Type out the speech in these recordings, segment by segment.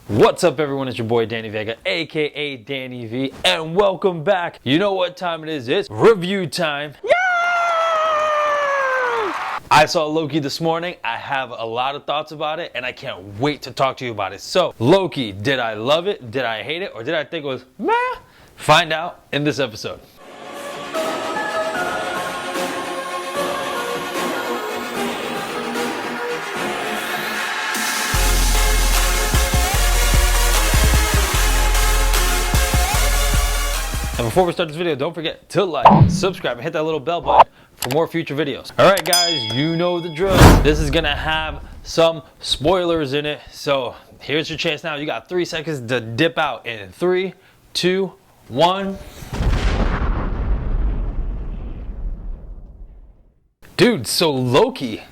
What's up, everyone? It's your boy Danny Vega, aka Danny V, and welcome back. You know what time it is? It's review time. Yeah! I saw Loki this morning. I have a lot of thoughts about it, and I can't wait to talk to you about it. So, Loki, did I love it? Did I hate it? Or did I think it was meh? Find out in this episode. And before we start this video, don't forget to like, subscribe, and hit that little bell button for more future videos. All right, guys, you know the drill. This is gonna have some spoilers in it. So here's your chance now. You got 3 seconds to dip out in 3, 2, 1. Dude, so Loki,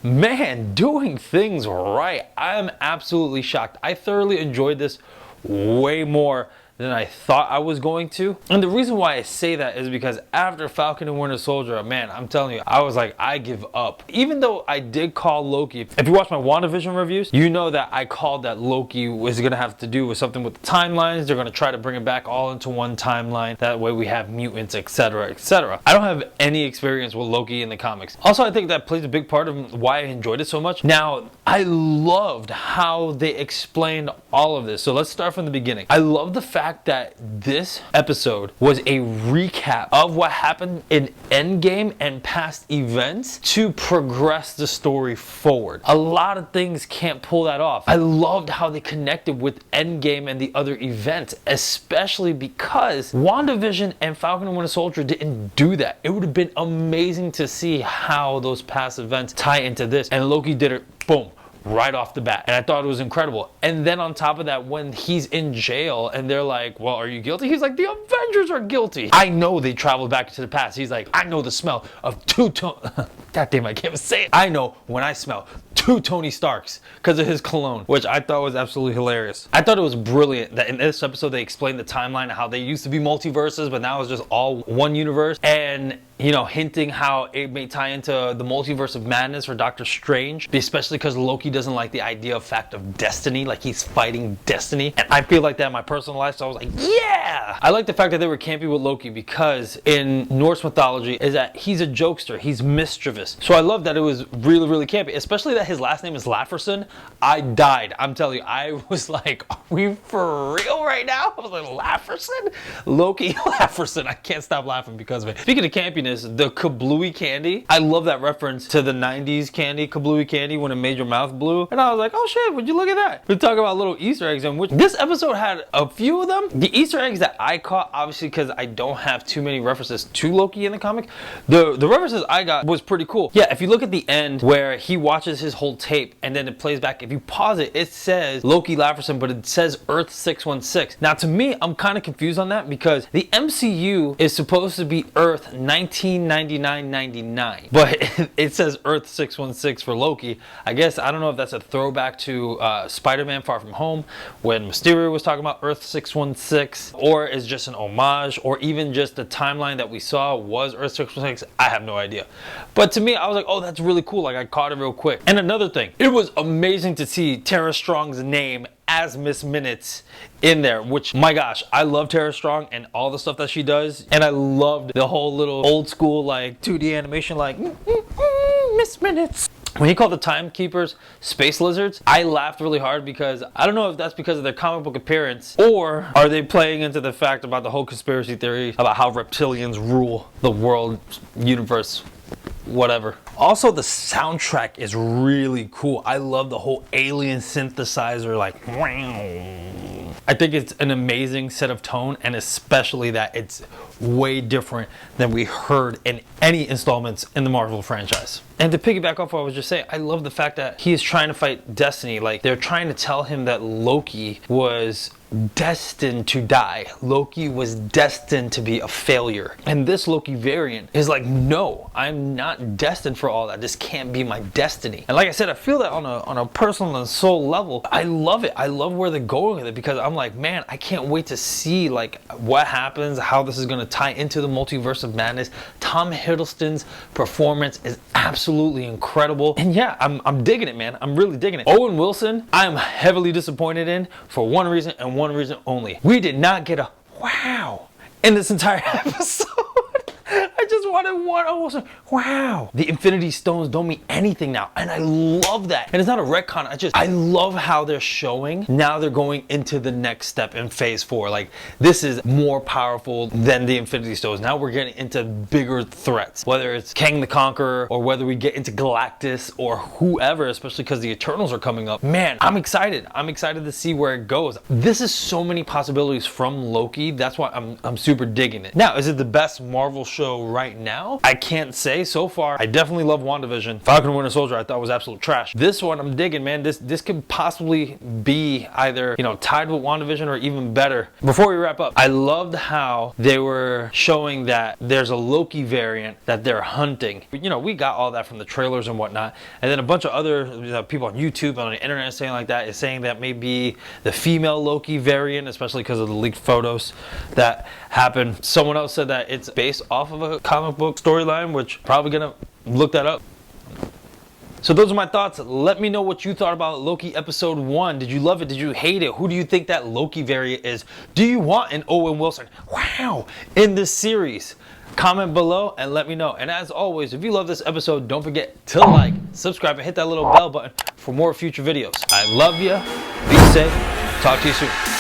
man, doing things right. I am absolutely shocked. I thoroughly enjoyed this way more than I thought I was going to. And the reason why I say that is because after Falcon and Winter Soldier, man, I'm telling you, I was like, I give up. Even though I did call Loki, if you watch my WandaVision reviews, you know that I called that Loki was gonna have to do with something with the timelines. They're gonna try to bring it back all into one timeline. That way we have mutants, etc., etc. I don't have any experience with Loki in the comics. Also, I think that plays a big part of why I enjoyed it so much. Now, I loved how they explained all of this. So let's start from the beginning. I love the fact that this episode was a recap of what happened in Endgame and past events to progress the story forward. A lot of things can't pull that off. I loved how they connected with Endgame and the other events, especially because WandaVision and Falcon and Winter Soldier didn't do that. It would have been amazing to see how those past events tie into this, and Loki did it, boom, right off the bat, and I thought it was incredible. And then on top of that, when he's in jail and they're like, well, are you guilty? He's like, the Avengers are guilty. I know they traveled back to the past. He's like, I know the smell of God damn, I can't even say it. I know when I smell 2 Tony Starks because of his cologne, which I thought was absolutely hilarious. I thought it was brilliant that in this episode they explained the timeline of how they used to be multiverses, but now it's just all one universe, and you know, hinting how it may tie into the multiverse of madness for Doctor Strange, especially because Loki doesn't like the idea of fact of destiny, like he's fighting destiny. And I feel like that in my personal life, so I was like, yeah! I like the fact that they were campy with Loki because in Norse mythology is that he's a jokester, he's mischievous. So I love that it was really, really campy, especially that his last name is Lafferson. I died. I'm telling you, I was like, are we for real right now? I was like, Lafferson? Loki Lafferson. I can't stop laughing because of it. Speaking of campiness, the kablooey candy. I love that reference to the 90s candy, kablooey candy, when it made your mouth blue. And I was like, oh shit, would you look at that? We talk about little Easter eggs, in which this episode had a few of them. The Easter eggs that I caught, obviously because I don't have too many references to Loki in the comic, the references I got was pretty cool. Yeah, if you look at the end where he watches his whole tape and then it plays back, if you pause it, it says Loki Lafferson, but it says Earth 616. Now to me, I'm kind of confused on that because the MCU is supposed to be Earth 1999, but it says Earth 616 for Loki. I guess, I don't know if that's a throwback to Spider-Man Far From Home when Mysterio was talking about Earth 616, or is just an homage, or even just the timeline that we saw was Earth 616. I have no idea. But to me, I was like, oh, that's really cool. Like, I caught it real quick. And another thing, it was amazing to see Tara Strong's name as Miss Minutes in there, which, my gosh, I love Tara Strong and all the stuff that she does, and I loved the whole little old school like 2D animation, like Miss Minutes. When he called the timekeepers space lizards, I laughed really hard because I don't know if that's because of their comic book appearance, or are they playing into the fact about the whole conspiracy theory about how reptilians rule the world, universe, whatever. Also, the soundtrack is really cool. I love the whole alien synthesizer, like, I think it's an amazing set of tone, and especially that it's way different than we heard in any installments in the Marvel franchise. And to piggyback off what I was just saying, I love the fact that he is trying to fight destiny. Like, they're trying to tell him that Loki was destined to die. Loki was destined to be a failure. And this Loki variant is like, no, I'm not destined for all that. This can't be my destiny. And like I said, I feel that on a personal and soul level. I love it. I love where they're going with it because I'm like, man, I can't wait to see like what happens, how this is going to tie into the multiverse of madness. Tom Hiddleston's performance is absolutely absolutely incredible. And yeah, I'm digging it, man. I'm really digging it. Owen Wilson, I'm heavily disappointed in for one reason and one reason only. We did not get a wow in this entire episode. I just wanted one almost wow. The Infinity Stones don't mean anything now, and I love that. And it's not a retcon. I love how they're showing now they're going into the next step in phase 4. Like, this is more powerful than the Infinity Stones. Now we're getting into bigger threats, whether it's Kang the Conqueror or whether we get into Galactus or whoever, especially because the Eternals are coming up. Man, I'm excited. I'm excited to see where it goes. This is so many possibilities from Loki. That's why I'm super digging it. Now, is it the best Marvel show right now? I can't say. So far, I definitely love WandaVision. Falcon and Winter Soldier I thought was absolute trash. This one I'm digging, man. This could possibly be either, you know, tied with WandaVision or even better. Before we wrap up, I loved how they were showing that there's a Loki variant that they're hunting. You know, we got all that from the trailers and whatnot, and then a bunch of other people on YouTube and on the internet saying like that is saying that maybe the female Loki variant, especially because of the leaked photos that happened. Someone else said that it's based off of a comic book storyline, which probably gonna look that up. So those are my thoughts. Let me know what you thought about Loki episode 1. Did you love it? Did you hate it? Who do you think that Loki variant is? Do you want an Owen Wilson wow in this series? Comment below and let me know. And as always, if you love this episode, don't forget to like, subscribe, and hit that little bell button for more future videos. I love you. Be safe. Talk to you soon.